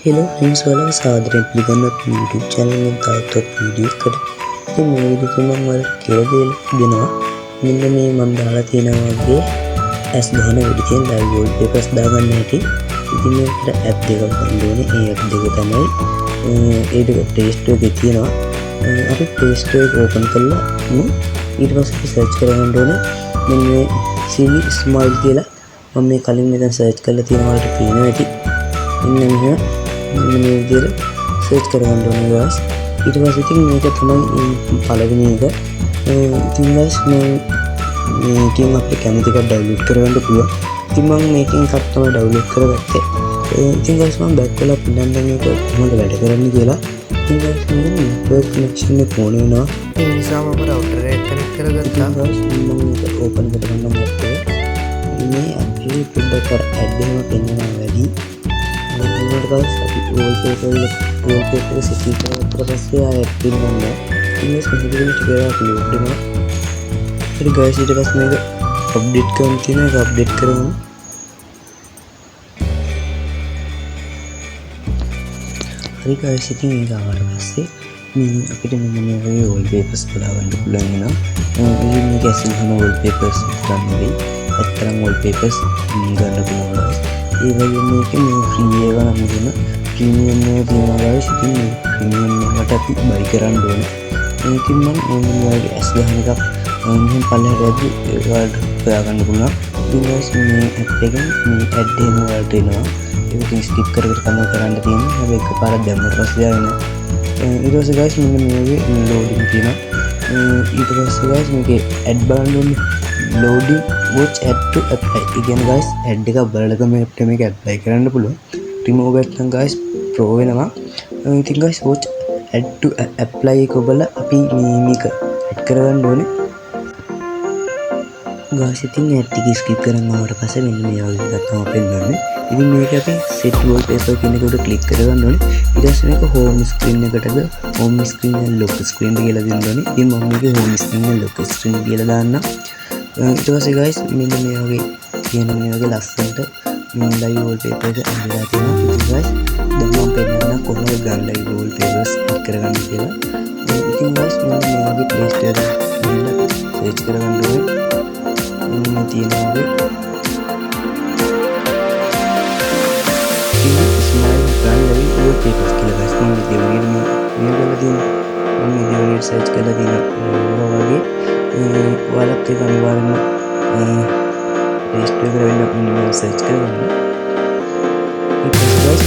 Hello friends, welcome සාදරයෙන් පිළිගන්න අපේ YouTube channel එකෙන් තවත් වීඩියෝ එකකට. ඉතින් මේ වීඩියෝ එකෙන් මම ඔයාලට කියලා දෙනවා මෙන්න මේ මම දාලා තියෙනවා වගේ S10 වෙඩි තියෙන live wallpapers දාගන්න හැටි. ඉතින් මේකට app දෙකක් ගන්න ඕනේ. ඒ app දෙක තමයි ඒ දෙක Play Store එකේ තියෙනවා. අපි Play Store එක open කරලා ඊට පස්සේ search කරගන්න ඕනේ මෙන්න මේ CV Smile කියලා. මම මේ කලින් මෙතන search කරලා තියෙනවා වලට පේනවා ඇති. ඉන්න මෙහෙම මේ විදිහට සර්ච් කරගන්න ඕනේ guys. ඊට පස්සේ ඉතින් මේක තමයි පළවෙනි එක. ඉතින් guys මේකෙන් අපිට කැමති එකක් ඩවුන්ලෝඩ් කරගන්න පුළුවන්. ඉතින් මම මේකෙන් එකක් තමයි ඩවුන්ලෝඩ් කරගත්තේ. ඉතින් guys මම බෑක් වෙලා පින්නන්න මේක කොහොමද වැඩ කරන්නේ කියලා. ඉතින් guys මේක network connection එක ඕන වෙනවා. ඒ නිසා මම router එක connect කරගත්තා. guys මම මේක open කරගන්න මැත්තේ. මේ අපේ පොඩ්ඩක් add එකම පෙන්වනවා වැඩි. guys අපි wallpaper setting කරලා පස්සේ ආයෙත් පින්නන්න ඉන්නේ ස්මූත්ලි ටිකක් ලෝඩ් වෙනවා. හරි guys ඊට පස්සේ මේක අප්ඩේට් කරන්න තියෙනවා. ඒක අප්ඩේට් කරමු. හරි guys ඉතින් ඒක ආවට පස්සේ මේ අපිට මෙන්න මේ වගේ wallpapers බලා ගන්න පුළුවන් වෙනවා. ඉතින් මේක S10 wallpapers ගන්න වෙයි. අතරම wallpapers ගන්න පුළුවන් guys. ඒ වගේ මේකේ මේ free ඒවා නම් දෙන premium එක තියෙනවා guys. ඉතින් මේ premium එකට අපි buy කරන්න ඕනේ. මේකෙන් මම ඔයාලගේ S10 එකක් මෙහෙම පල්ලෙහාට ඔයාලට හොයා ගන්න පුළුවන්. ඉතින් guys මේ app එකෙන් මේ ad එක ඔයාලට එනවා. ඒක ඉතින් skip කර කර තමයි කරන්න තියෙන්නේ. හැබැයි එකපාරක් දැම්මට පස්සේ ආවෙන. ඊට පස්සේ guys මෙන්න මේ වගේ loading තියෙනවා. ඊට පස්සේ guys මේකේ ad බලන්න ඕනේ. loading watch add to apply. again guys add එක බලලා මේක apply කරන්න පුළුවන්. remove එක නම් guys pro වෙනවා. ඉතින් guys watch add to apply එක ඔබලා අපි මේක add කරගන්න ඕනේ. guys ඉතින් add එක skip කරනවාට පස්සේ මෙන්න මේ වගේ එකක් තමයි පෙන්නන්නේ. ඉතින් මේක අපි set wallpaper කියන එකට click කරගන්න ඕනේ. ඊට පස්සේ මේක home screen එකටද home screen and lock screen කියලා දෙන්න ඕනේ. ඉතින් මම මේක home screen and lock screen කියලා දාන්නම්. ඊට පස්සේ guys මෙන්න මේ වගේ තියෙන මේ වගේ ලස්සනට live wallpaper එක ඇඳලා තියෙනවා. ඉතින් guys දැන් මම පෙන්නන්න කොහොමද ගන්න live wallpapers add කරගන්න කියලා. ඉතින් guys මෙන්න මේ වගේ Play Store එකේ search කරගන්න ඕනේ. මේ තියෙන වගේ Smile brand live wallpapers කියලා guys මම විදියට search කරලා තියෙනවා වගේ ඔයාලත් ඒක අනිවාර්යෙන්ම Play Store එකට වෙන්න search කරගන්න. ඊට පස්සේ guys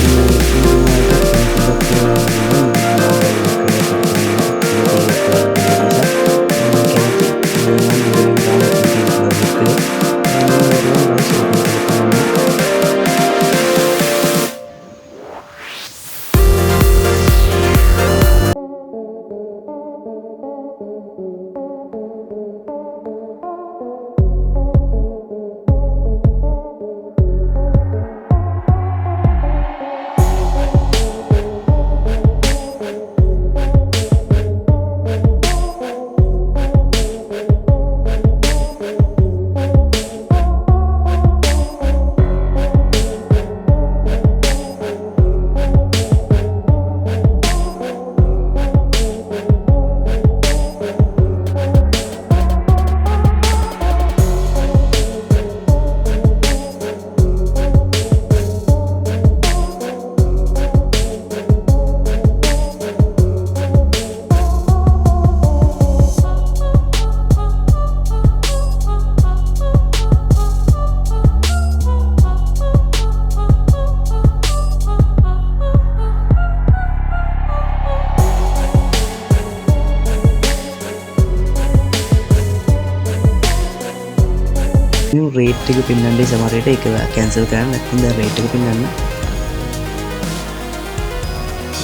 rate එක පින්නන්නේ සමහරවිට ඒක cancel කරන්න නැත්නම් දැන් rate එක පින්නන්න.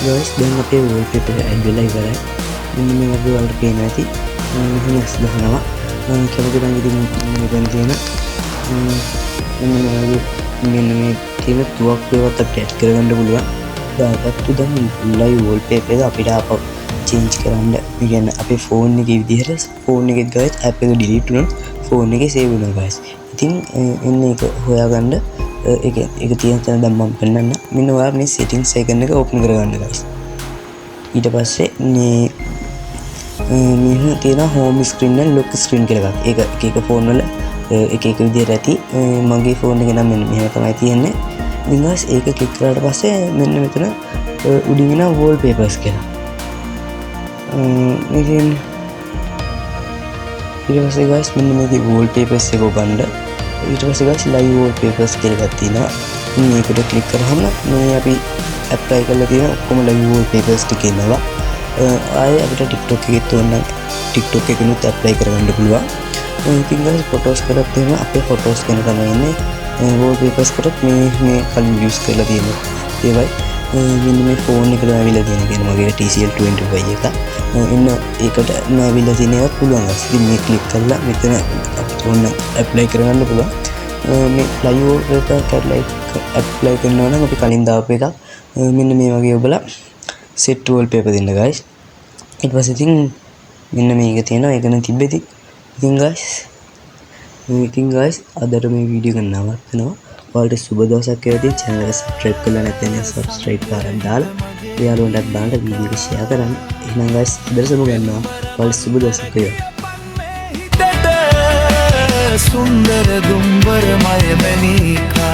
guys දැන් අපේ wallpaper එක add වෙලා ඉවරයි. මෙන්න මේ වගේ වලට පේනවා ඇති. මෙහෙම ගහනවා. කැමති නම් ඉතින් මෙතන තියෙන මෙන්න මේ තියෙන තුවක් වේවත් අපිට add කරගන්න පුළුවන්. දාගත්තු දැන් live wallpaper එක අපිට ආපහු change කරන්න. ඒ කියන්නේ අපේ phone එකේ විදිහට phone එකේ guys app එක delete වුණොත් phone එකේ save වෙනවා guys. ඉතින් එන්න ඒක හොයාගන්න ඒක තියෙන තැන දැන් මම පෙන්නන්න. මෙන්න ඔයා මේ settings icon එක open කරගන්න guys. ඊට පස්සේ මෙහෙම තියෙන home screen and lock screen කියලා එකක්. ඒක එක ෆෝන් වල එක විදිහට ඇති. මගේ ෆෝන් එකේ නම් මෙන්න මෙහෙම තමයි තියෙන්නේ. ඉතින් guys ඒක ක්ලික් කරාට පස්සේ මෙන්න මෙතන උඩින් එන wallpapers කියලා. ඉතින් ඊට පස්සේ guys මෙන්න මේකේ wallpapers එක ඔබන්න. ඊට පස්සේ guys live wallpapers කියලා එකක් තියෙනවා. මේකට ක්ලික් කරාම මේ අපි apply කරලා තියෙන ඔක්කොම live wallpapers ටික එනවා. ආයේ අපිට TikTok එකෙත් ඕන TikTok එකෙනුත් apply කරගන්න පුළුවන්. ඉතින් guys photos කරත් එහෙම අපේ photos ගැන තමයි ඉන්නේ. wallpapers කරත් මේ කලින් use කරලා තියෙන ඒවයි මෙන්න මේ ෆෝන් එකට ආවිලා තියෙන කියන්නේ මගේ TCL 25 එක. එන්න ඒකට ආවිලා තියෙනවත් පුළුවන් guys. ඉතින් මේ ක්ලික් කරලා මෙතන අපිට ඕන apply කරගන්න පුළුවන්. මේ live wallpaper කරලා apply කරනවා නම් අපි කලින් දාපු එක මෙන්න මේ වගේ ඔබලා set wallpaper දෙන්න guys. ඊට පස්සේ ඉතින් මෙන්න මේක තියෙනවා ඒක නම් තිබෙති. ඉතින් guys අදට මේ වීඩියෝ එක නවත්තනවා. ඔයාලට සුබ දවසක් වේවා. channel එක subscribe කරලා නැත්නම් subscribe කරන් දාලා යාළුවන්ටත් දාන්න වීඩියෝ එක share කරන්න. එහෙනම් guys අදට සුබ ගන්නවා. ඔයාලට සුබ දවසක් වේවා. सुंदर दुंबर मय मनिका